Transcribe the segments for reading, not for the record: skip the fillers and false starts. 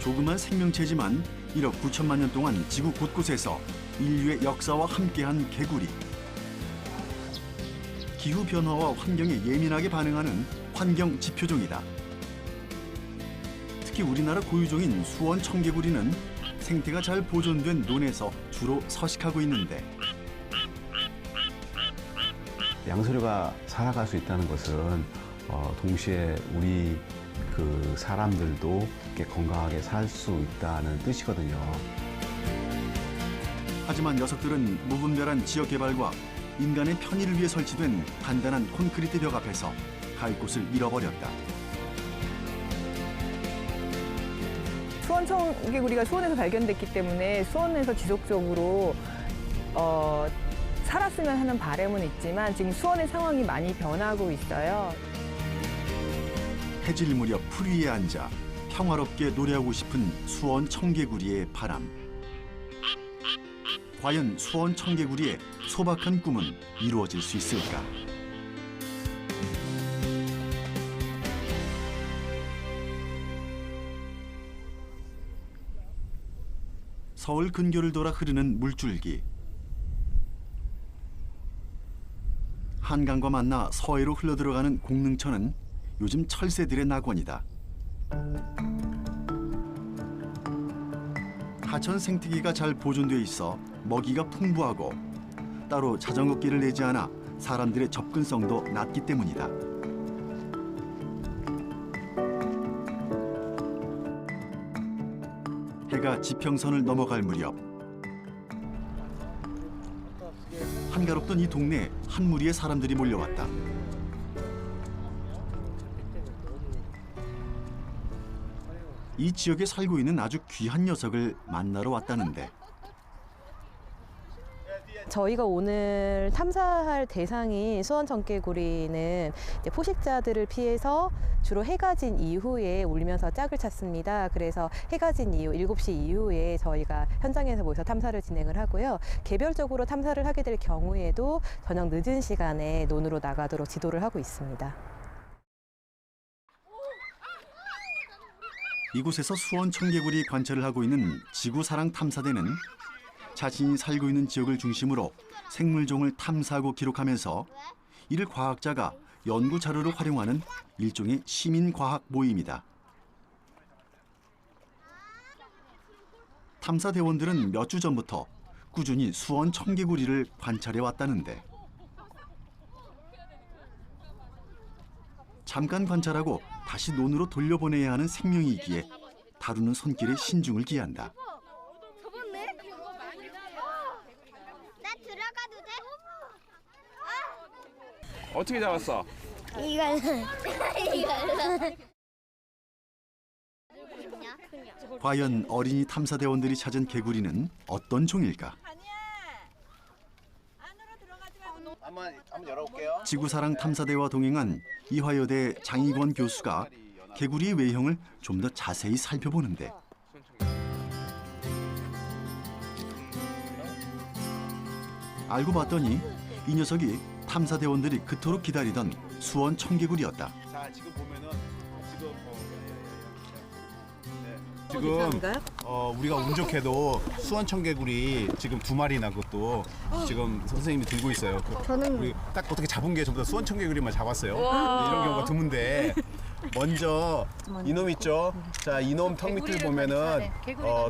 조그만 생명체지만 1억 9천만 년 동안 지구 곳곳에서 인류의 역사와 함께한 개구리. 기후 변화와 환경에 예민하게 반응하는 환경 지표종이다. 특히 우리나라 고유종인 수원 청개구리는 생태가 잘 보존된 논에서 주로 서식하고 있는데 양서류가 살아갈 수 있다는 것은 동시에 우리 그 사람들도 이렇게 건강하게 살 수 있다는 뜻이거든요. 하지만 녀석들은 무분별한 지역 개발과 인간의 편의를 위해 설치된 단단한 콘크리트 벽 앞에서 갈 곳을 잃어버렸다. 수원 청개구리가 수원에서 발견됐기 때문에 수원에서 지속적으로 살았으면 하는 바람은 있지만 지금 수원의 상황이 많이 변하고 있어요. 해질 무렵 풀 위에 앉아 평화롭게 노래하고 싶은 수원 청개구리의 바람. 과연 수원 청개구리의 소박한 꿈은 이루어질 수 있을까? 서울 근교를 돌아 흐르는 물줄기. 한강과 만나 서해로 흘러들어가는 공릉천은 요즘 철새들의 낙원이다. 하천 생태계가 잘 보존돼 있어 먹이가 풍부하고 따로 자전거 길을 내지 않아 사람들의 접근성도 낮기 때문이다. 해가 지평선을 넘어갈 무렵 한가롭던 이 동네에 한 무리의 사람들이 몰려왔다. 이 지역에 살고 있는 아주 귀한 녀석을 만나러 왔다는데 저희가 오늘 탐사할 대상인 수원 청개구리는 이제 포식자들을 피해서 주로 해가 진 이후에 울면서 짝을 찾습니다. 그래서 해가 진 이후 7시 이후에 저희가 현장에서 모여서 탐사를 진행을 하고요. 개별적으로 탐사를 하게 될 경우에도 저녁 늦은 시간에 논으로 나가도록 지도를 하고 있습니다. 이곳에서 수원 청개구리 관찰을 하고 있는 지구사랑 탐사대는 자신이 살고 있는 지역을 중심으로 생물종을 탐사하고 기록하면서 이를 과학자가 연구 자료로 활용하는 일종의 시민과학 모임이다. 탐사대원들은 몇 주 전부터 꾸준히 수원 청개구리를 관찰해 왔다는데 잠깐 관찰하고 다시 논으로 돌려보내야 하는 생명이기에 다루는 손길에 신중을 기한다. 나 들어가도 돼? 어떻게 잡았어? 이걸로. 과연 어린이 탐사대원들이 찾은 개구리는 어떤 종일까? 한번 열어볼게요. 지구사랑 탐사대와 동행한 이화여대 장희권 교수가 개구리의 외형을 좀 더 자세히 살펴보는데 알고 봤더니 이 녀석이 탐사대원들이 그토록 기다리던 수원 청개구리였다. 자, 지금 보면은 지금 우리가 운 좋게도 수원 청개구리 지금 2마리나 그것도 지금 선생님이 들고 있어요. 저는 우리 딱 어떻게 잡은 게 전부 다 수원 청개구리만 잡았어요. 이런 경우가 드문데 먼저 이놈 있죠. 자, 이놈 턱 밑을 보면은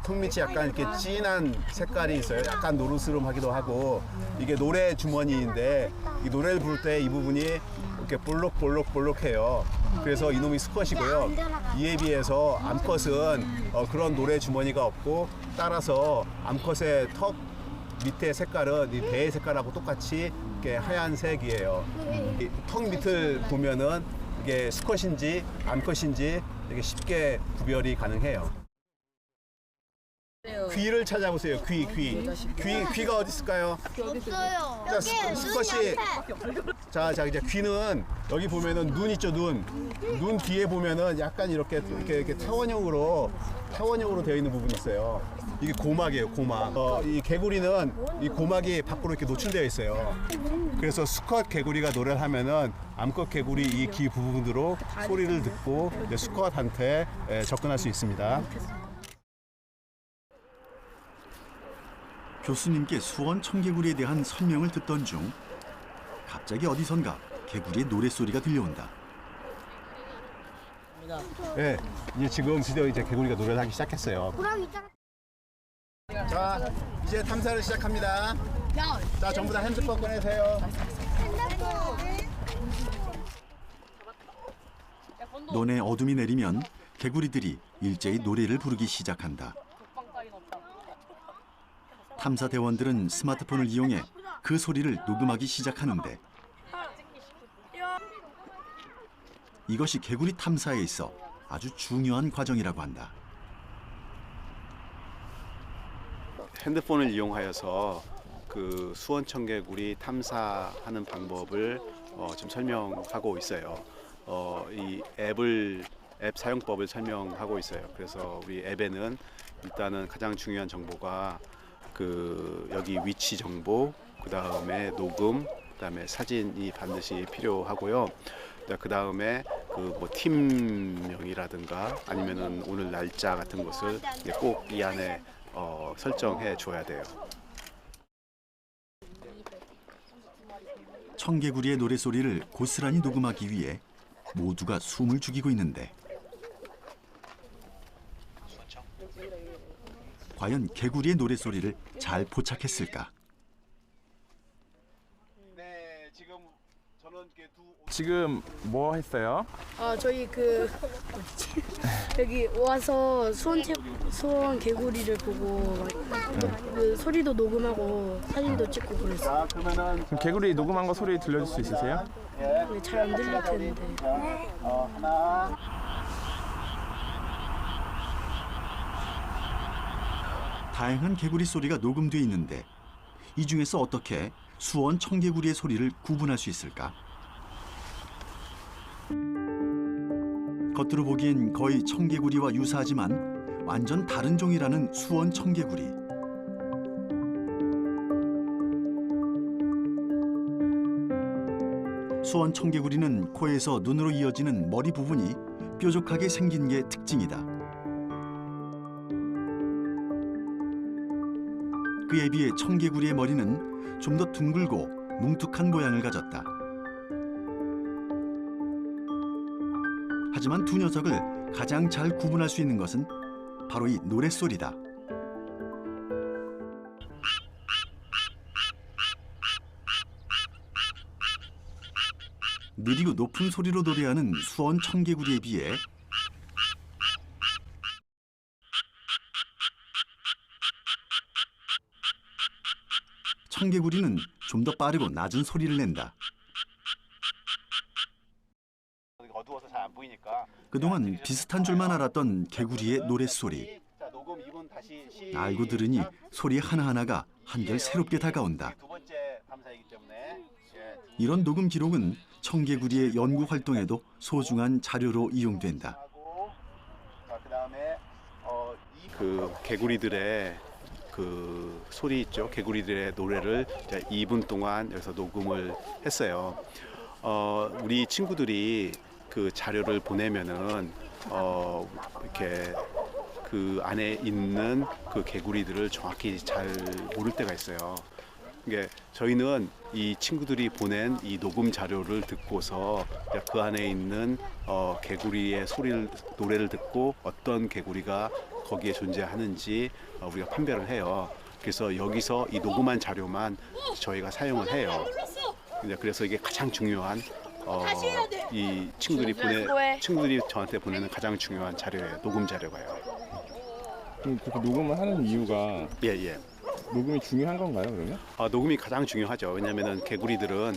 턱 밑이 약간 이렇게 진한 색깔이 있어요. 약간 노르스름하기도 하고 이게 노래 주머니인데 이 노래를 부를 때 이 부분이 이렇게 볼록해요. 그래서 이놈이 수컷이고요. 이에 비해서 암컷은 그런 노래 주머니가 없고 따라서 암컷의 턱 밑에 색깔은 이 배의 색깔하고 똑같이 이렇게 하얀색이에요. 이 턱 밑을 보면은 이게 수컷인지 암컷인지 되게 쉽게 구별이 가능해요. 귀를 찾아보세요. 귀가 어디 있을까요? 없어요. 자, 수컷이 자 이제 귀는 여기 보면은 눈 있죠, 눈 뒤에 보면은 약간 이렇게 타원형으로 되어 있는 부분이 있어요. 이게 고막이에요, 고막. 이 개구리는 이 고막이 밖으로 이렇게 노출되어 있어요. 그래서 수컷 개구리가 노래를 하면은 암컷 개구리 이 귀 부분으로 소리를 듣고 이제 수컷한테 접근할 수 있습니다. 교수님께 수원 청개구리에 대한 설명을 듣던 중 갑자기 어디선가 개구리의 노랫소리가 들려온다. 네, 이제 지금 드디어 이제 개구리가 노래를 하기 시작했어요. 자, 이제 탐사를 시작합니다. 자, 전부 다 핸드폰 꺼내세요. 논에 어둠이 내리면 개구리들이 일제히 노래를 부르기 시작한다. 탐사 대원들은 스마트폰을 이용해 그 소리를 녹음하기 시작하는데 이것이 개구리 탐사에 있어 아주 중요한 과정이라고 한다. 핸드폰을 이용하여서 그 수원 청개구리 탐사하는 방법을 좀 설명하고 있어요. 이 앱 사용법을 설명하고 있어요. 그래서 우리 앱에는 일단은 가장 중요한 정보가 그 여기 위치 정보, 그 다음에 녹음, 그 다음에 사진이 반드시 필요하고요. 그 다음에 그 뭐 팀명이라든가 아니면은 오늘 날짜 같은 것을 꼭 이 안에 설정해 줘야 돼요. 청개구리의 노랫소리를 고스란히 녹음하기 위해 모두가 숨을 죽이고 있는데 과연 개구리의 노랫소리를 잘 포착했을까? 네, 지금 저는 지금 뭐 했어요? 저희 여기 와서 수원 개구리를 보고 그 소리도 녹음하고 사진도 찍고 그랬어요. 그러면은 그럼 개구리 녹음한 거 소리 들려줄 수 있으세요? 잘 안 들릴 텐데. 하나. 다양한 개구리 소리가 녹음돼 있는데 이 중에서 어떻게 수원 청개구리의 소리를 구분할 수 있을까? 겉으로 보기엔 거의 청개구리와 유사하지만 완전 다른 종이라는 수원 청개구리. 수원 청개구리는 코에서 눈으로 이어지는 머리 부분이 뾰족하게 생긴 게 특징이다. 그에 비해 청개구리의 머리는 좀 더 둥글고 뭉툭한 모양을 가졌다. 하지만 두 녀석을 가장 잘 구분할 수 있는 것은 바로 이 노랫소리다. 느리고 높은 소리로 노래하는 수원 청개구리에 비해 청개구리는 좀 더 빠르고 낮은 소리를 낸다. 어두워서 잘 안 보이니까. 그동안 비슷한 줄만 알았던 개구리의 노랫소리. 자, 녹음 2분 다시 알고 들으니 소리 하나하나가 한결 새롭게 다가온다. 두 번째 탐사이기 때문에 이런 녹음 기록은 청개구리의 연구 활동에도 소중한 자료로 이용된다. 자, 그다음에 그 개구리들의 그 소리 있죠. 개구리들의 노래를 2분 동안 여기서 녹음을 했어요. 우리 친구들이 그 자료를 보내면은 이렇게 그 안에 있는 그 개구리들을 정확히 잘 모를 때가 있어요. 이게 저희는 이 친구들이 보낸 이 녹음 자료를 듣고서 그 안에 있는 개구리의 노래를 듣고 어떤 개구리가 거기에 존재하는지 우리가 판별을 해요. 그래서 여기서 이 녹음한 자료만 저희가 사용을 해요. 그래서 이게 가장 중요한 이 친구들이 저한테 보내는 가장 중요한 자료예요. 녹음 자료가요. 그럼 그렇게 녹음을 하는 이유가 예. 녹음이 중요한 건가요, 그러면? 녹음이 가장 중요하죠. 왜냐하면 개구리들은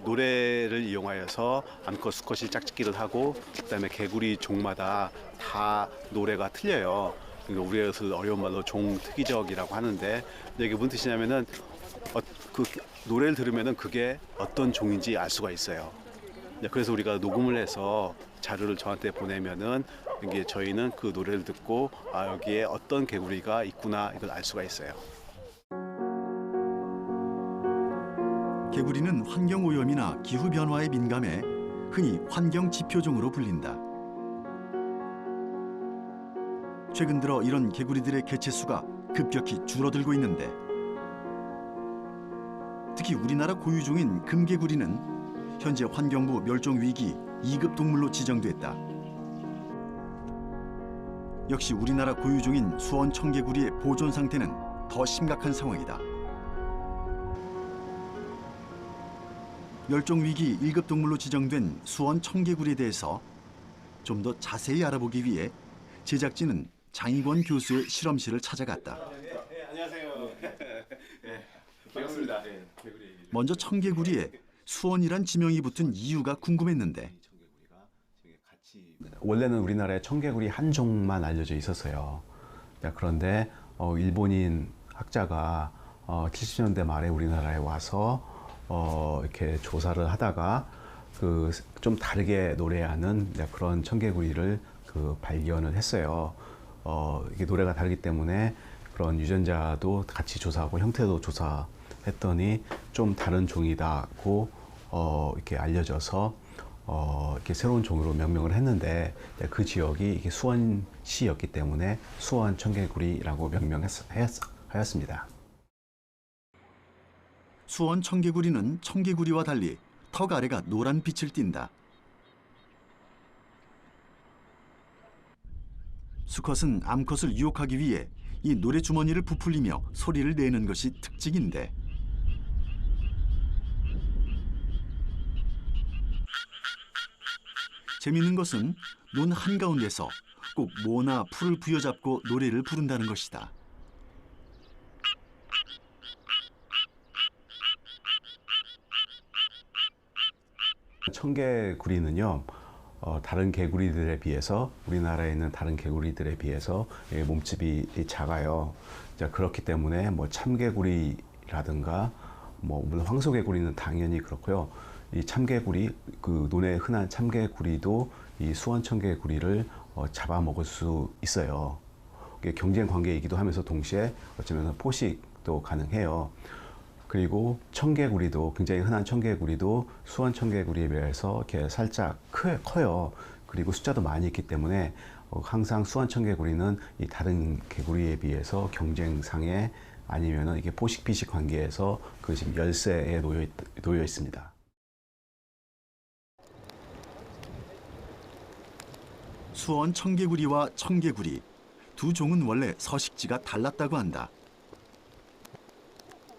노래를 이용하여서 암컷 수컷이 짝짓기를 하고 그다음에 개구리 종마다 다 노래가 틀려요. 그러니까 우리에서 어려운 말로 종특이적이라고 하는데 이게 무슨 뜻이냐면은 그 노래를 들으면은 그게 어떤 종인지 알 수가 있어요. 그래서 우리가 녹음을 해서 자료를 저한테 보내면은 이게 저희는 그 노래를 듣고 여기에 어떤 개구리가 있구나 이걸 알 수가 있어요. 개구리는 환경 오염이나 기후 변화에 민감해 흔히 환경 지표종으로 불린다. 최근 들어 이런 개구리들의 개체 수가 급격히 줄어들고 있는데 특히 우리나라 고유종인 금개구리는 현재 환경부 멸종위기 2급 동물로 지정됐다. 역시 우리나라 고유종인 수원 청개구리의 보존 상태는 더 심각한 상황이다. 멸종위기 1급 동물로 지정된 수원 청개구리에 대해서 좀 더 자세히 알아보기 위해 제작진은 장익원 교수의 실험실을 찾아갔다. 안녕하세요. 반갑습니다. 먼저 청개구리에 수원이란 지명이 붙은 이유가 궁금했는데 원래는 우리나라에 청개구리 한 종만 알려져 있었어요. 그런데 일본인 학자가 70년대 말에 우리나라에 와서 이렇게 조사를 하다가 그 좀 다르게 노래하는 그런 청개구리를 발견을 했어요. 이게 노래가 다르기 때문에 그런 유전자도 같이 조사하고 형태도 조사했더니 좀 다른 종이다고 이렇게 알려져서 이렇게 새로운 종으로 명명을 했는데 그 지역이 이게 수원시였기 때문에 수원 청개구리라고 명명하였습니다. 수원 청개구리는 청개구리와 달리 턱 아래가 노란 빛을 띈다. 수컷은 암컷을 유혹하기 위해 이 노래 주머니를 부풀리며 소리를 내는 것이 특징인데 재미있는 것은 논 한가운데서 꼭 모나 풀을 부여잡고 노래를 부른다는 것이다. 청개구리는요, 다른 개구리들에 비해서 우리나라에 있는 다른 개구리들에 비해서 몸집이 작아요. 그렇기 때문에 뭐 참개구리라든가 물론 황소개구리는 당연히 그렇고요. 이 참개구리, 그 논에 흔한 참개구리도 이 수원 청개구리를 잡아먹을 수 있어요. 경쟁 관계이기도 하면서 동시에 어쩌면 포식도 가능해요. 그리고 청개구리도 굉장히 흔한 청개구리도 수원 청개구리에 비해서 이렇게 살짝 커요. 그리고 숫자도 많이 있기 때문에 항상 수원 청개구리는 이 다른 개구리에 비해서 경쟁상에 아니면은 이게 포식 피식 관계에서 그 지금 열세에 놓여 있습니다. 수원 청개구리와 청개구리 두 종은 원래 서식지가 달랐다고 한다.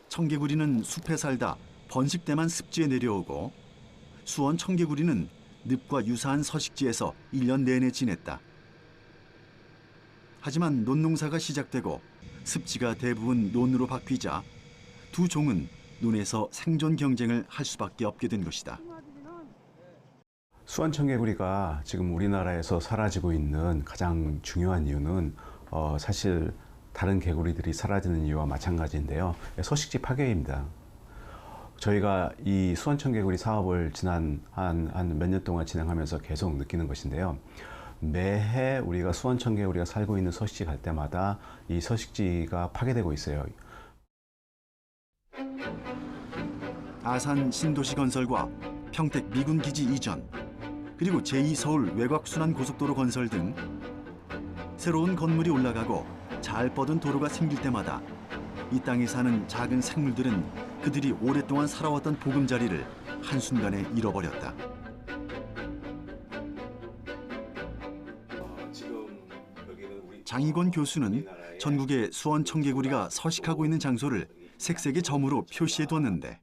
청개구리는 숲에 살다 번식 때만 습지에 내려오고 수원 청개구리는 늪과 유사한 서식지에서 1년 내내 지냈다. 하지만 논농사가 시작되고 습지가 대부분 논으로 바뀌자 두 종은 논에서 생존 경쟁을 할 수밖에 없게 된 것이다. 수원 청개구리가 지금 우리나라에서 사라지고 있는 가장 중요한 이유는 사실 다른 개구리들이 사라지는 이유와 마찬가지인데요. 서식지 파괴입니다. 저희가 이 수원 청개구리 사업을 지난 한 몇 년 동안 진행하면서 계속 느끼는 것인데요. 매해 우리가 수원 청개구리가 살고 있는 서식지 갈 때마다 이 서식지가 파괴되고 있어요. 아산 신도시 건설과 평택 미군 기지 이전, 그리고 제2서울 외곽순환고속도로 건설 등 새로운 건물이 올라가고 잘 뻗은 도로가 생길 때마다 이 땅에 사는 작은 생물들은 그들이 오랫동안 살아왔던 보금자리를 한순간에 잃어버렸다. 장익원 교수는 전국의 수원 청개구리가 서식하고 있는 장소를 색색의 점으로 표시해두었는데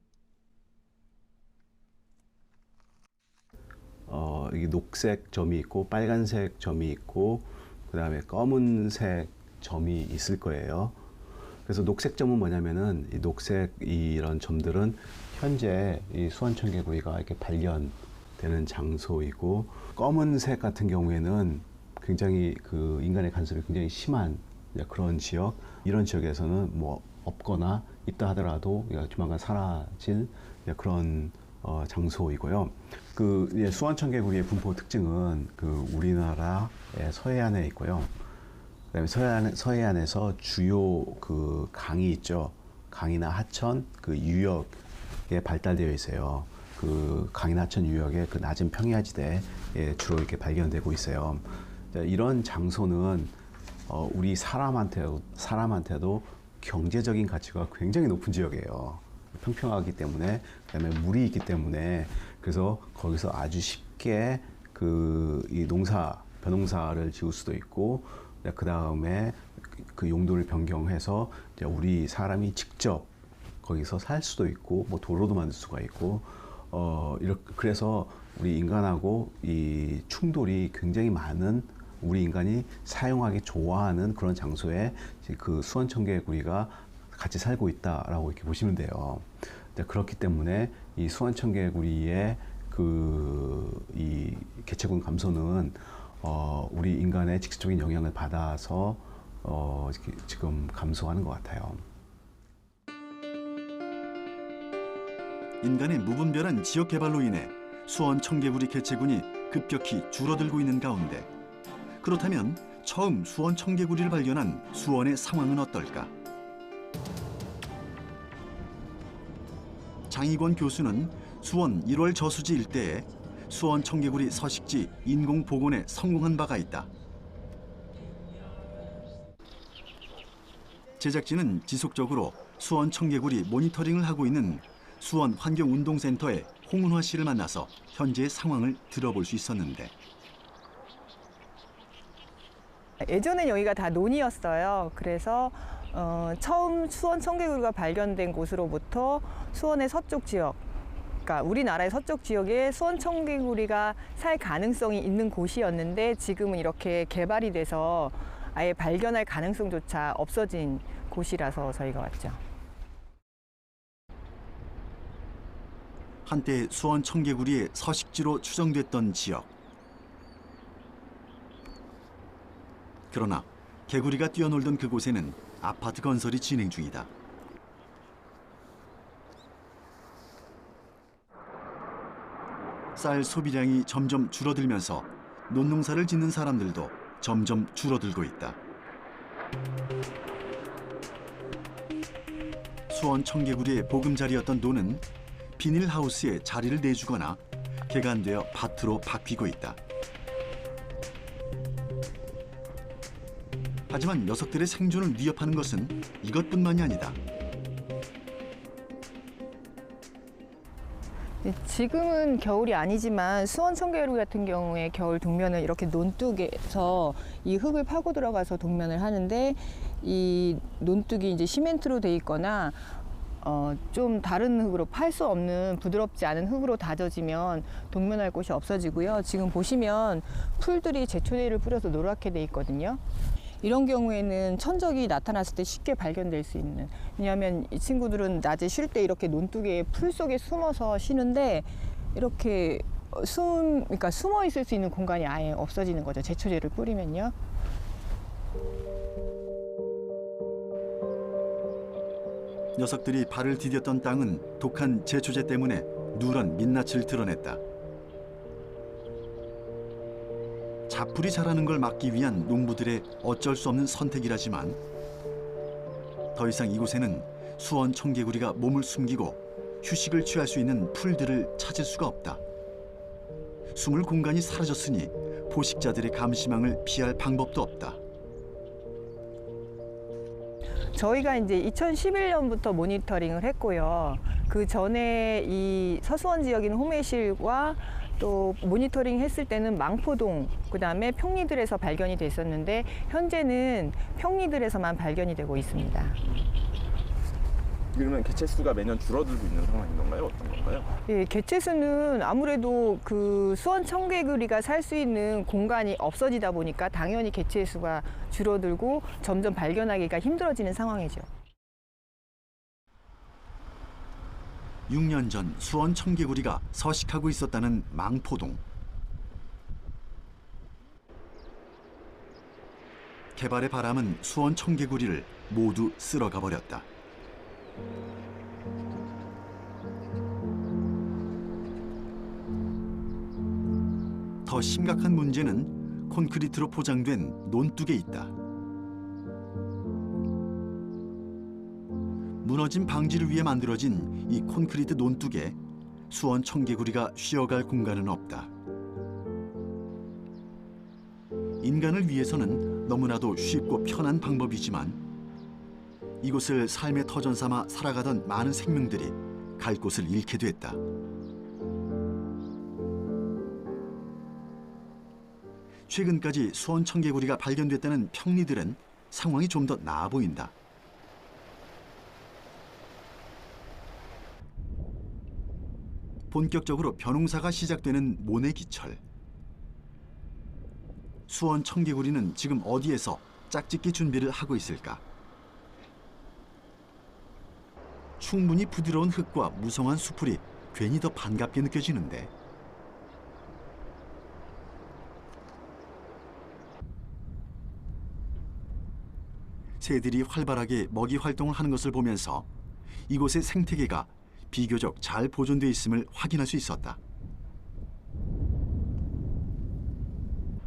이게 녹색 점이 있고 빨간색 점이 있고 그다음에 검은색 점이 있을 거예요. 그래서 녹색 점은 뭐냐면은 이 녹색 이런 점들은 현재 이 수원 청개구리가 이렇게 발견되는 장소이고 검은색 같은 경우에는 굉장히 그 인간의 간섭이 굉장히 심한 그런 지역, 이런 지역에서는 뭐 없거나 있다 하더라도 조만간 사라질 그런 장소이고요. 그 수원 청개구리의 분포 특징은 그 우리나라의 서해안에 있고요. 그다음에 서해안에서 주요 그 강이 있죠. 강이나 하천 그 유역에 발달되어 있어요. 그 강이나 하천 유역의 그 낮은 평야지대에 주로 이렇게 발견되고 있어요. 이런 장소는 우리 사람한테도 경제적인 가치가 굉장히 높은 지역이에요. 평평하기 때문에, 그다음에 물이 있기 때문에, 그래서 거기서 아주 쉽게 이 벼농사를 지을 수도 있고, 그 다음에 그 용도를 변경해서 이제 우리 사람이 직접 거기서 살 수도 있고, 뭐 도로도 만들 수가 있고, 그래서 우리 인간하고 이 충돌이 굉장히 많은, 우리 인간이 사용하기 좋아하는 그런 장소에 그 수원청개구리가 같이 살고 있다라고 이렇게 보시면 돼요. 그렇기 때문에 이 수원청개구리의 이 개체군 감소는 우리 인간의 직접적인 영향을 받아서 지금 감소하는 것 같아요. 인간의 무분별한 지역 개발로 인해 수원 청개구리 개체군이 급격히 줄어들고 있는 가운데, 그렇다면 처음 수원 청개구리를 발견한 수원의 상황은 어떨까? 장희권 교수는 수원 1월 저수지 일대에 수원 청개구리 서식지 인공 복원에 성공한 바가 있다. 제작진은 지속적으로 수원 청개구리 모니터링을 하고 있는 수원 환경운동센터의 홍은화 씨를 만나서 현재의 상황을 들어볼 수 있었는데, 예전엔 여기가 다 논이었어요. 그래서 처음 수원 청개구리가 발견된 곳으로부터 수원의 서쪽 지역, 그러니까 우리나라의 서쪽 지역에 수원 청개구리가 살 가능성이 있는 곳이었는데, 지금은 이렇게 개발이 돼서 아예 발견할 가능성조차 없어진 곳이라서 저희가 왔죠. 한때 수원 청개구리의 서식지로 추정됐던 지역. 그러나 개구리가 뛰어놀던 그곳에는 아파트 건설이 진행 중이다. 쌀 소비량이 점점 줄어들면서 논농사를 짓는 사람들도 점점 줄어들고 있다. 수원 청개구리의 보금자리였던 논은 비닐하우스에 자리를 내주거나 개간되어 밭으로 바뀌고 있다. 하지만 녀석들의 생존을 위협하는 것은 이것뿐만이 아니다. 지금은 겨울이 아니지만 수원 청개구리 같은 경우에 겨울 동면을 이렇게 논둑에서 이 흙을 파고 들어가서 동면을 하는데, 이 논둑이 이제 시멘트로 돼 있거나 좀 다른 흙으로, 팔 수 없는 부드럽지 않은 흙으로 다져지면 동면할 곳이 없어지고요. 지금 보시면 풀들이 제초제를 뿌려서 노랗게 돼 있거든요. 이런 경우에는 천적이 나타났을 때 쉽게 발견될 수 있는, 왜냐하면 이 친구들은 낮에 쉴 때 이렇게 논둑에 풀 속에 숨어서 쉬는데, 이렇게 그러니까 숨어 있을 수 있는 공간이 아예 없어지는 거죠. 제초제를 뿌리면요. 녀석들이 발을 디뎠던 땅은 독한 제초제 때문에 누런 민낯을 드러냈다. 잡풀이 자라는 걸 막기 위한 농부들의 어쩔 수 없는 선택이라지만, 더 이상 이곳에는 수원 청개구리가 몸을 숨기고 휴식을 취할 수 있는 풀들을 찾을 수가 없다. 숨을 공간이 사라졌으니 포식자들의 감시망을 피할 방법도 없다. 저희가 이제 2011년부터 모니터링을 했고요. 그 전에 이 서수원 지역인 호매실과 또 모니터링 했을 때는 망포동, 그다음에 평리들에서 발견이 됐었는데, 현재는 평리들에서만 발견이 되고 있습니다. 그러면 개체 수가 매년 줄어들고 있는 상황인 건가요? 어떤 건가요? 예, 개체 수는 아무래도 그 수원 청개구리가 살 수 있는 공간이 없어지다 보니까 당연히 개체 수가 줄어들고 점점 발견하기가 힘들어지는 상황이죠. 6년 전 수원 청개구리가 서식하고 있었다는 망포동. 개발의 바람은 수원 청개구리를 모두 쓸어가 버렸다. 더 심각한 문제는 콘크리트로 포장된 논둑에 있다. 무너짐 방지를 위해 만들어진 이 콘크리트 논둑에 수원 청개구리가 쉬어갈 공간은 없다. 인간을 위해서는 너무나도 쉽고 편한 방법이지만 이곳을 삶의 터전 삼아 살아가던 많은 생명들이 갈 곳을 잃게 됐다. 최근까지 수원 청개구리가 발견됐다는 평리들은 상황이 좀 더 나아 보인다. 본격적으로 벼농사가 시작되는 모내기철. 수원 청개구리는 지금 어디에서 짝짓기 준비를 하고 있을까? 충분히 부드러운 흙과 무성한 수풀이 괜히 더 반갑게 느껴지는데 새들이 활발하게 먹이 활동을 하는 것을 보면서 이곳의 생태계가 비교적 잘 보존돼 있음을 확인할 수 있었다.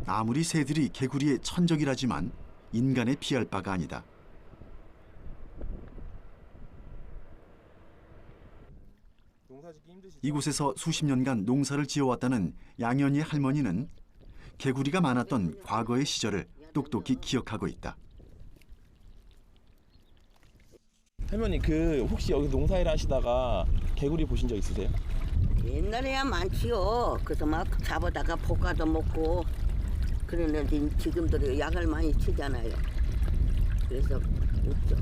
아무리 새들이 개구리의 천적이라지만 인간에 피할 바가 아니다. 이곳에서 수십 년간 농사를 지어왔다는 양현희 할머니는 개구리가 많았던 과거의 시절을 똑똑히 기억하고 있다. 할머니 혹시 여기 농사일 하시다가 개구리 보신 적 있으세요? 옛날에야 많지요. 그래서 막 잡아다가 볶아도 먹고 그러는데 지금도 약을 많이 치잖아요. 그래서 없죠.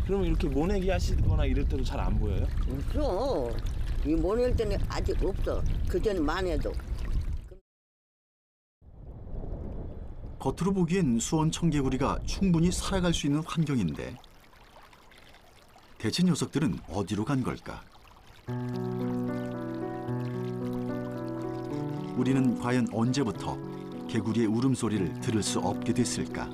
그러면 이렇게 모내기 하시거나 이럴 때도 잘 안 보여요? 없어. 이 모낼 때는 아직 없어. 그전만 해도. 겉으로 보기엔 수원 청개구리가 충분히 살아갈 수 있는 환경인데 대체 녀석들은 어디로 간 걸까? 우리는 과연 언제부터 개구리의 울음소리를 들을 수 없게 됐을까?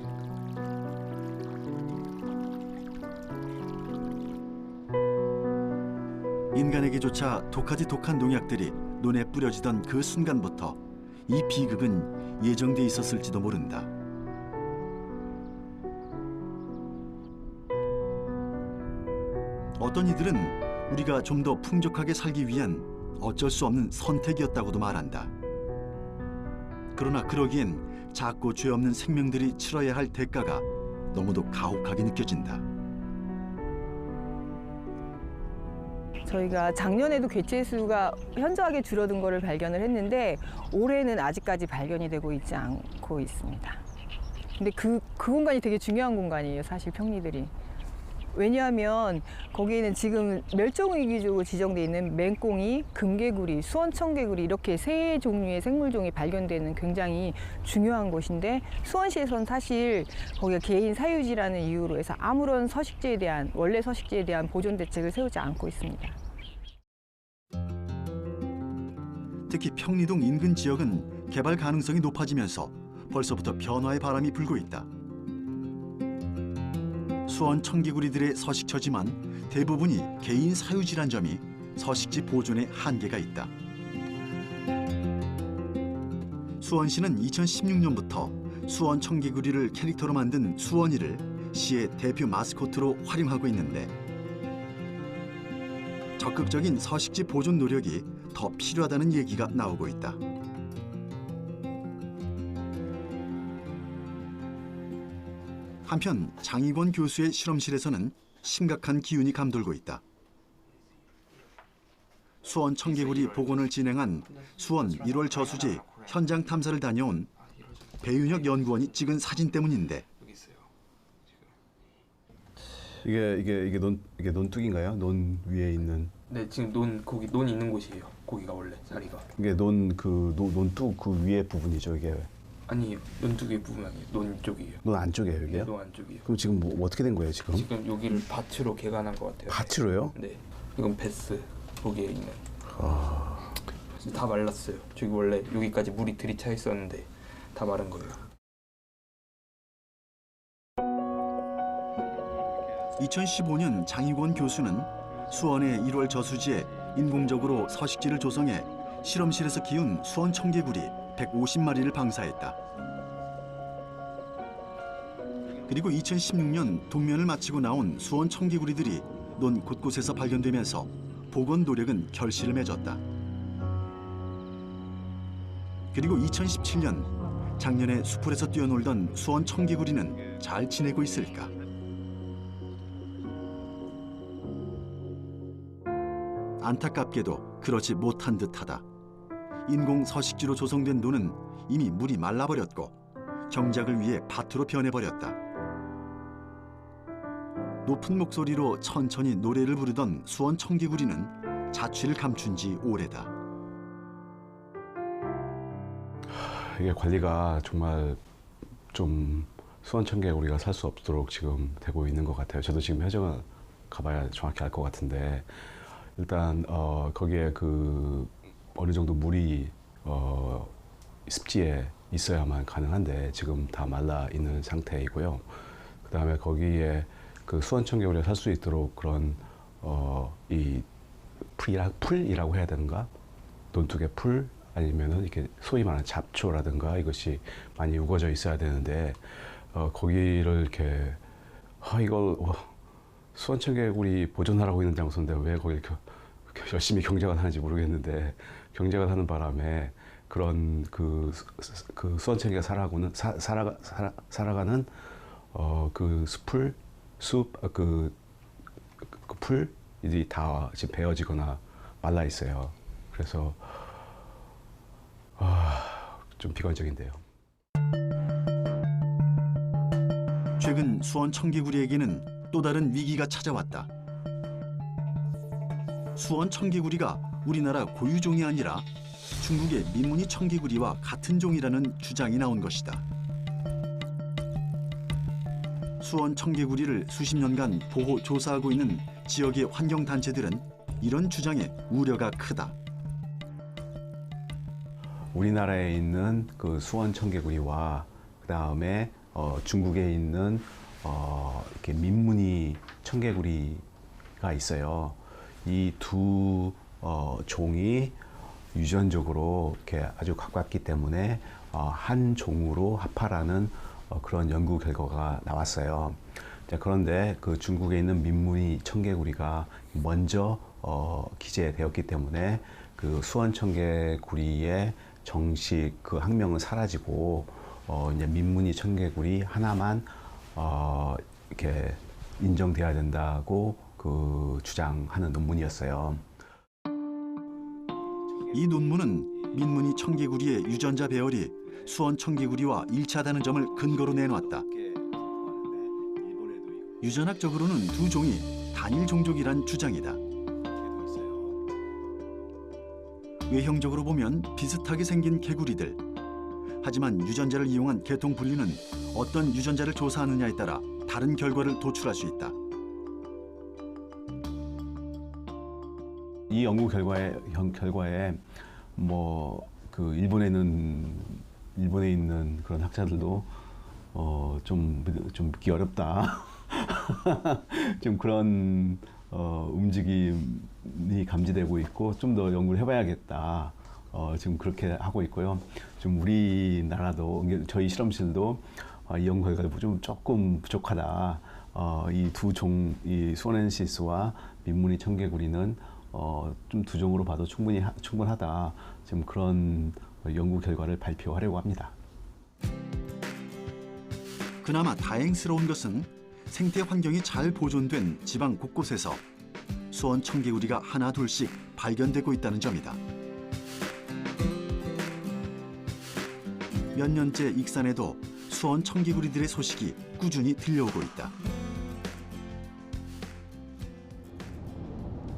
인간에게조차 독하디 독한 농약들이 눈에 뿌려지던 그 순간부터 이 비극은 예정돼 있었을지도 모른다. 어떤 이들은 우리가 좀 더 풍족하게 살기 위한 어쩔 수 없는 선택이었다고도 말한다. 그러나 그러기엔 작고 죄 없는 생명들이 치러야 할 대가가 너무도 가혹하게 느껴진다. 저희가 작년에도 개체 수가 현저하게 줄어든 것을 발견을 했는데 올해는 아직까지 발견이 되고 있지 않고 있습니다. 근데 그 공간이 되게 중요한 공간이에요, 사실 평리들이. 왜냐하면 거기에는 지금 멸종위기지로 지정돼 있는 맹꽁이, 금개구리, 수원 청개구리 이렇게 세 종류의 생물종이 발견되는 굉장히 중요한 곳인데 수원시에서는 사실 거기가 개인 사유지라는 이유로 해서 아무런 서식지에 대한 원래 서식지에 대한 보존 대책을 세우지 않고 있습니다. 특히 평리동 인근 지역은 개발 가능성이 높아지면서 벌써부터 변화의 바람이 불고 있다. 수원 청개구리들의 서식처지만 대부분이 개인 사유지란 점이 서식지 보존에 한계가 있다. 수원시는 2016년부터 수원 청개구리를 캐릭터로 만든 수원이를 시의 대표 마스코트로 활용하고 있는데 적극적인 서식지 보존 노력이 더 필요하다는 얘기가 나오고 있다. 한편 장익원 교수의 실험실에서는 심각한 기운이 감돌고 있다. 수원 청개구리 복원을 진행한 수원 1월 저수지 현장 탐사를 다녀온 배윤혁 연구원이 찍은 사진 때문인데 이게 논뚝인가요? 논 위에 있는. 네, 지금 거기 논 있는 곳이에요. 거기가 원래 자리가. 이게 논뚝 그 위에 부분이죠, 이게. 아니에요. 논뚝의 부분 아니에요. 논 쪽이에요. 논 안쪽이에요, 여기요? 네, 논 안쪽이에요. 그럼 지금 뭐 어떻게 된 거예요, 지금? 지금 여기를 밭으로 개간한 것 같아요. 밭으로요? 네. 이건 베스 거기에 있는. 다 말랐어요. 저기 원래 여기까지 물이 들이차 있었는데 다 마른 거예요. 2015년 장익원 교수는 수원의 1월 저수지에 인공적으로 서식지를 조성해 실험실에서 키운 수원 청개구리 150마리를 방사했다. 그리고 2016년 동면을 마치고 나온 수원 청개구리들이 논 곳곳에서 발견되면서 복원 노력은 결실을 맺었다. 그리고 2017년 작년에 수풀에서 뛰어놀던 수원 청개구리는 잘 지내고 있을까? 안타깝게도 그러지 못한 듯하다. 인공 서식지로 조성된 논은 이미 물이 말라버렸고 경작을 위해 밭으로 변해버렸다. 높은 목소리로 천천히 노래를 부르던 수원 청개구리는 자취를 감춘 지 오래다. 이게 관리가 정말 좀 수원 청개구리가 살 수 없도록 지금 되고 있는 것 같아요. 저도 지금 현장을 가봐야 정확히 알 것 같은데 일단 거기에 그 어느 정도 물이 습지에 있어야만 가능한데 지금 다 말라 있는 상태이고요. 그 다음에 거기에 그 수원 청개구리가 살 수 있도록 그런 이 풀이라고 해야 되는가? 논둑의 풀 아니면은 이렇게 소위 말하는 잡초라든가 이것이 많이 우거져 있어야 되는데 거기를 이렇게 이걸 수원 청개구리 보존하라고 있는 장소인데 왜 거기 이렇게 열심히 경작을 하는지 모르겠는데 경작을 하는 바람에 그런 그 수원 청개가 살아가는 그 그 풀이 다 지금 베어지거나 말라 있어요. 그래서 좀 비관적인데요. 최근 수원 청개구리에게는 또 다른 위기가 찾아왔다. 수원 청개구리가 우리나라 고유종이 아니라 중국의 민무늬 청개구리와 같은 종이라는 주장이 나온 것이다. 수원 청개구리를 수십 년간 보호 조사하고 있는 지역의 환경단체들은 이런 주장에 우려가 크다. 우리나라에 있는 그 수원 청개구리와 그 다음에 중국에 있는 이렇게 민무늬 청개구리가 있어요. 이 두 종이 유전적으로 이렇게 아주 가깝기 때문에 한 종으로 합하라는 그런 연구 결과가 나왔어요. 자, 그런데 그 중국에 있는 민무늬 청개구리가 먼저 기재되었기 때문에 그 수원 청개구리의 정식 그 학명은 사라지고 이제 민무늬 청개구리 하나만 이렇게 인정돼야 된다고 그 주장하는 논문이었어요. 이 논문은 민무늬 청개구리의 유전자 배열이 수원 청개구리와 일치하다는 점을 근거로 내놨다. 유전학적으로는 두 종이 단일 종족이란 주장이다. 외형적으로 보면 비슷하게 생긴 개구리들. 하지만 유전자를 이용한 계통 분리는 어떤 유전자를 조사하느냐에 따라 다른 결과를 도출할 수 있다. 이 연구 결과에 뭐 그 일본에 있는 그런 학자들도 좀 믿기 어렵다. 좀 그런 움직임이 감지되고 있고 좀 더 연구를 해봐야겠다. 지금 그렇게 하고 있고요. 좀 우리나라도 저희 실험실도 이 연구 결과가 좀 조금 부족하다. 이 두 종, 이 수원엔시스와 민무늬 청개구리는 좀 두 종으로 봐도 충분하다. 지금 그런 연구 결과를 발표하려고 합니다. 그나마 다행스러운 것은 생태 환경이 잘 보존된 지방 곳곳에서 수원 청개구리가 하나 둘씩 발견되고 있다는 점이다. 몇 년째 익산에도 수원 청개구리들의 소식이 꾸준히 들려오고 있다.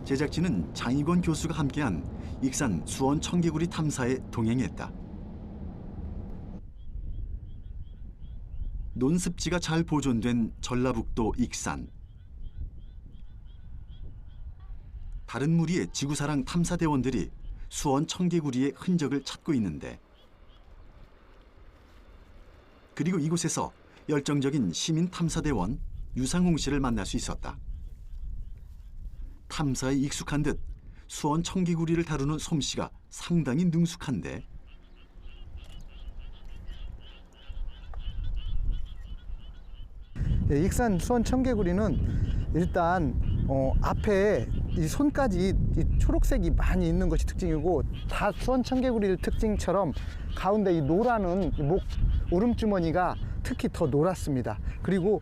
제작진은 장익원 교수가 함께한 익산 수원 청개구리 탐사에 동행했다. 논습지가 잘 보존된 전라북도 익산. 다른 무리의 지구사랑 탐사대원들이 수원 청개구리의 흔적을 찾고 있는데, 그리고 이곳에서 열정적인 시민 탐사대원 유상홍 씨를 만날 수 있었다. 탐사에 익숙한 듯 수원 청개구리를 다루는 솜씨가 상당히 능숙한데, 익산 수원 청개구리는 일단 앞에 이 손까지 이 초록색이 많이 있는 것이 특징이고, 다 수원 청개구리 특징처럼 가운데 이 노라는 목 울음주머니가 특히 더 노랗습니다. 그리고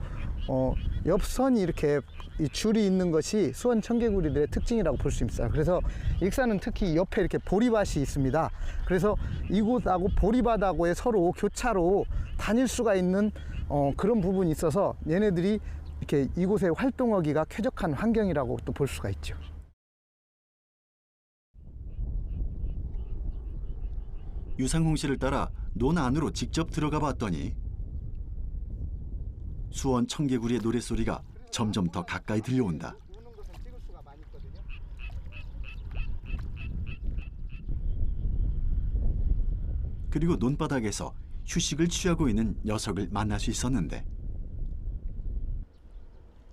옆선이 이렇게 이 줄이 있는 것이 수원 청개구리들의 특징이라고 볼 수 있어요. 그래서 익산은 특히 옆에 이렇게 보리밭이 있습니다. 그래서 이곳하고 보리밭하고의 서로 교차로 다닐 수가 있는 그런 부분이 있어서 얘네들이 이렇게 이곳에 활동하기가 쾌적한 환경이라고 또 볼 수가 있죠. 유상홍 씨를 따라 논 안으로 직접 들어가 봤더니 수원 청개구리의 노랫소리가 점점 더 가까이 들려온다. 그리고 논바닥에서 휴식을 취하고 있는 녀석을 만날 수 있었는데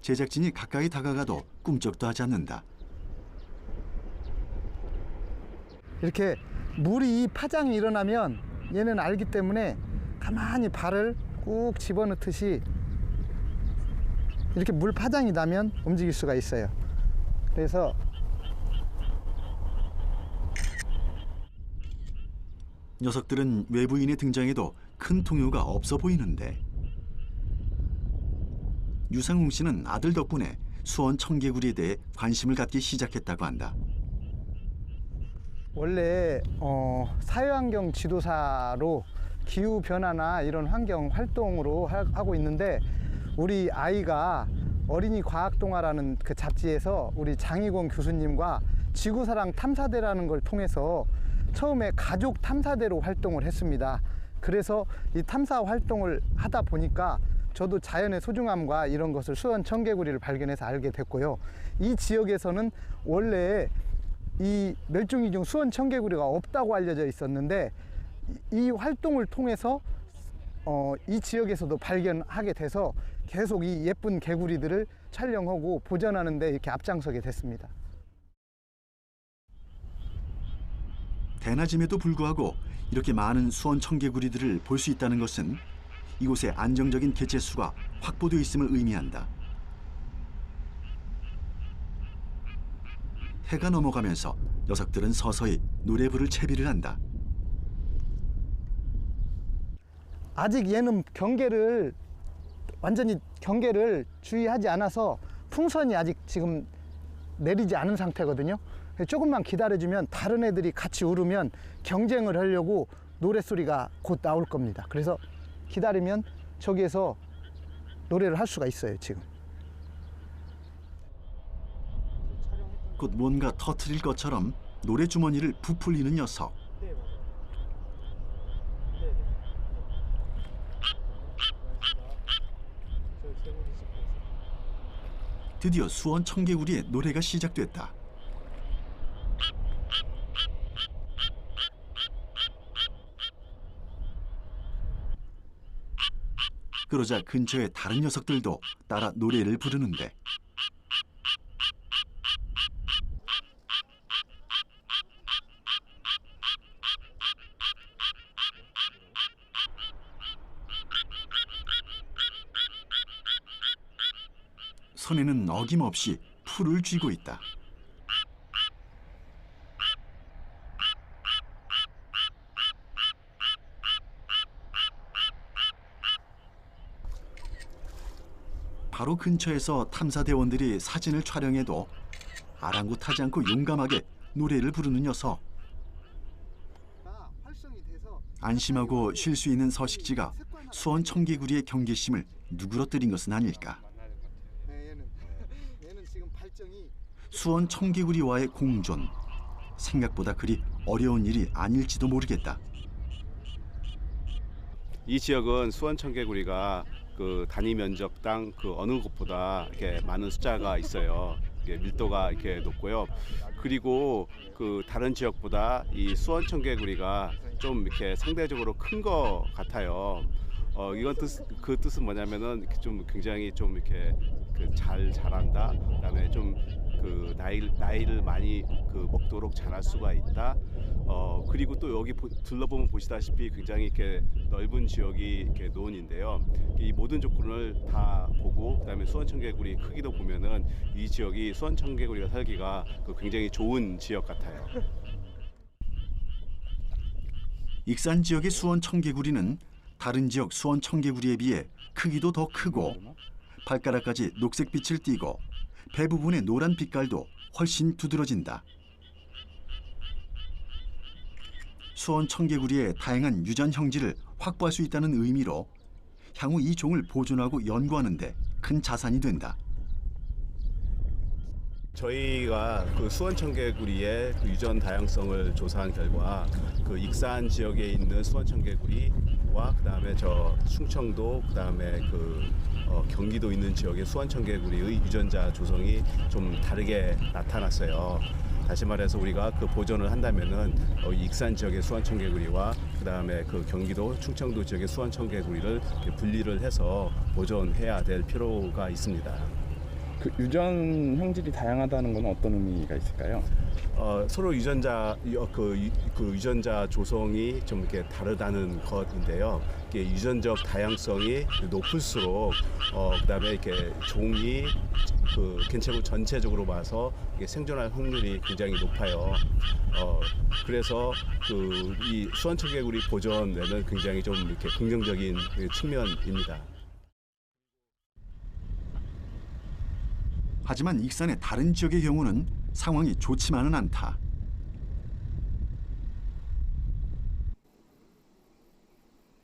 제작진이 가까이 다가가도 꿈쩍도 하지 않는다. 이렇게 물이 파장이 일어나면 얘는 알기 때문에 가만히 발을 꾹 집어넣듯이 이렇게 물 파장이 나면 움직일 수가 있어요. 그래서 녀석들은 외부인의 등장에도 큰 통요가 없어 보이는데 유상홍 씨는 아들 덕분에 수원 청개구리에 대해 관심을 갖기 시작했다고 한다. 원래 사회환경 지도사로 기후변화나 이런 환경 활동으로 하고 있는데 우리 아이가 어린이 과학동화라는 그 잡지에서 우리 장희곤 교수님과 지구사랑 탐사대라는 걸 통해서 처음에 가족 탐사대로 활동을 했습니다. 그래서 이 탐사 활동을 하다 보니까 저도 자연의 소중함과 이런 것을 수원 청개구리를 발견해서 알게 됐고요. 이 지역에서는 원래 이 멸종위 중 수원 청개구리가 없다고 알려져 있었는데 이 활동을 통해서 이 지역에서도 발견하게 돼서 계속 이 예쁜 개구리들을 촬영하고 보존하는 데 이렇게 앞장서게 됐습니다. 대낮임에도 불구하고 이렇게 많은 수원 청개구리들을 볼 수 있다는 것은 이곳에 안정적인 개체수가 확보되어 있음을 의미한다. 해가 넘어가면서 녀석들은 서서히 노래 부를 채비를 한다. 아직 얘는 완전히 경계를 주의하지 않아서 풍선이 아직 지금 내리지 않은 상태거든요. 조금만 기다려주면 다른 애들이 같이 울으면 경쟁을 하려고 노랫소리가 곧 나올 겁니다. 그래서 기다리면 저기에서 노래를 할 수가 있어요, 지금. 곧 뭔가 터트릴 것처럼 노래 주머니를 부풀리는 녀석. 드디어 수원 청개구리의 노래가 시작됐다. 그러자 근처의 다른 녀석들도 따라 노래를 부르는데 손에는 어김없이 풀을 쥐고 있다. 바로 근처에서 탐사대원들이 사진을 촬영해도 아랑곳하지 않고 용감하게 노래를 부르는 녀석. 안심하고 쉴 수 있는 서식지가 수원 청개구리의 경계심을 누그러뜨린 것은 아닐까. 수원 청개구리와의 공존, 생각보다 그리 어려운 일이 아닐지도 모르겠다. 이 지역은 수원 청개구리가 그 단위 면적당 그 어느 곳보다 이렇게 많은 숫자가 있어요. 이게 밀도가 이렇게 높고요. 그리고 그 다른 지역보다 이 수원 청개구리가 좀 이렇게 상대적으로 큰 것 같아요. 이건 그 뜻은 뭐냐면은 좀 굉장히 좀 이렇게 잘 자란다. 그다음에 좀 그 나이를 많이 그 먹도록 자랄 수가 있다. 그리고 또 여기 둘러보면 보시다시피 굉장히 이렇게 넓은 지역이 이렇게 논인데요. 이 모든 조건을 다 보고 그다음에 수원 청개구리 크기도 보면은 이 지역이 수원 청개구리가 살기가 굉장히 좋은 지역 같아요. 익산 지역의 수원 청개구리는 다른 지역 수원 청개구리에 비해 크기도 더 크고 발가락까지 녹색빛을 띠고 배 부분의 노란 빛깔도 훨씬 두드러진다. 수원 청개구리의 다양한 유전 형질을 확보할 수 있다는 의미로 향후 이 종을 보존하고 연구하는 데 큰 자산이 된다. 저희가 그 수원 청개구리의 그 유전 다양성을 조사한 결과 그 익산 지역에 있는 수원 청개구리와 그다음에 저 충청도 그다음에 경기도 있는 지역의 수원 청개구리의 유전자 조성이 좀 다르게 나타났어요. 다시 말해서 우리가 그 보존을 한다면은 익산 지역의 수원 청개구리와 그다음에 그 경기도 충청도 지역의 수원 청개구리를 분리를 해서 보존해야 될 필요가 있습니다. 그 유전 형질이 다양하다는 건 어떤 의미가 있을까요? 서로 유전자 그 유전자 조성이 좀 이렇게 다르다는 것인데요. 이게 유전적 다양성이 높을수록 그다음에 이렇게 종이 그 개체군 전체적으로 봐서 이게 생존할 확률이 굉장히 높아요. 그래서 이 수원 청개구리 보존에는 굉장히 좀 이렇게 긍정적인 측면입니다. 하지만 익산의 다른 지역의 경우는 상황이 좋지만은 않다.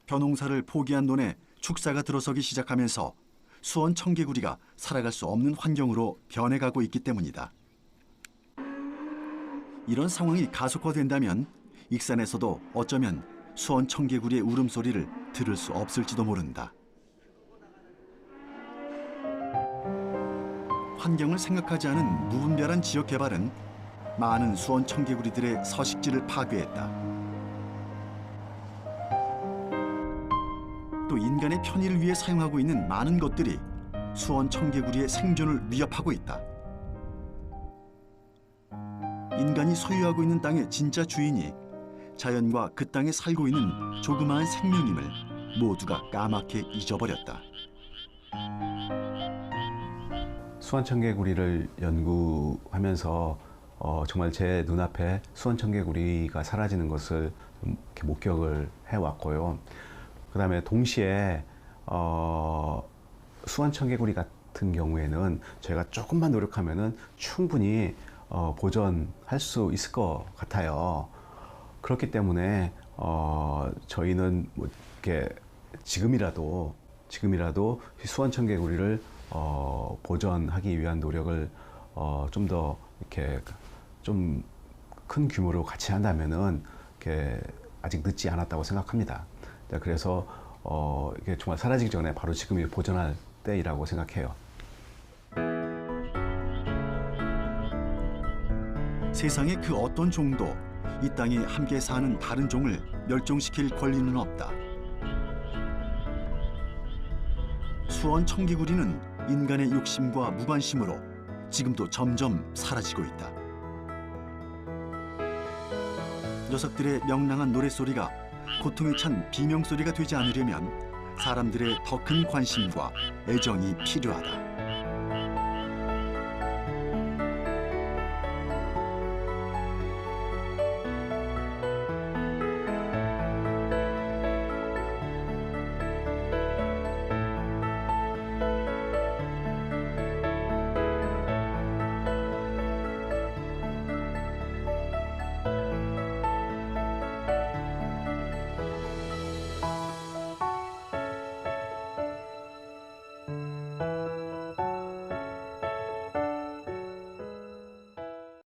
벼농사를 포기한 논에 축사가 들어서기 시작하면서 수원 청개구리가 살아갈 수 없는 환경으로 변해가고 있기 때문이다. 이런 상황이 가속화된다면 익산에서도 어쩌면 수원 청개구리의 울음소리를 들을 수 없을지도 모른다. 환경을 생각하지 않은 무분별한 지역 개발은 많은 수원 청개구리들의 서식지를 파괴했다. 또 인간의 편의를 위해 사용하고 있는 많은 것들이 수원 청개구리의 생존을 위협하고 있다. 인간이 소유하고 있는 땅의 진짜 주인이 자연과 그 땅에 살고 있는 조그마한 생명임을 모두가 까맣게 잊어버렸다. 수원 청개구리를 연구하면서 정말 제 눈앞에 수원 청개구리가 사라지는 것을 이렇게 목격을 해왔고요. 그다음에 동시에 수원 청개구리 같은 경우에는 저희가 조금만 노력하면은 충분히 보존할 수 있을 것 같아요. 그렇기 때문에 저희는 뭐 이렇게 지금이라도 수원 청개구리를 보존하기 위한 노력을 좀 더 이렇게 좀 큰 규모로 같이 한다면은 이렇게 아직 늦지 않았다고 생각합니다. 그래서 이게 정말 사라지기 전에 바로 지금이 보존할 때이라고 생각해요. 세상의 그 어떤 종도 이 땅에 함께 사는 다른 종을 멸종시킬 권리는 없다. 수원 청개구리는 인간의 욕심과 무관심으로 지금도 점점 사라지고 있다. 녀석들의 명랑한 노랫소리가 고통에 찬 비명소리가 되지 않으려면 사람들의 더 큰 관심과 애정이 필요하다.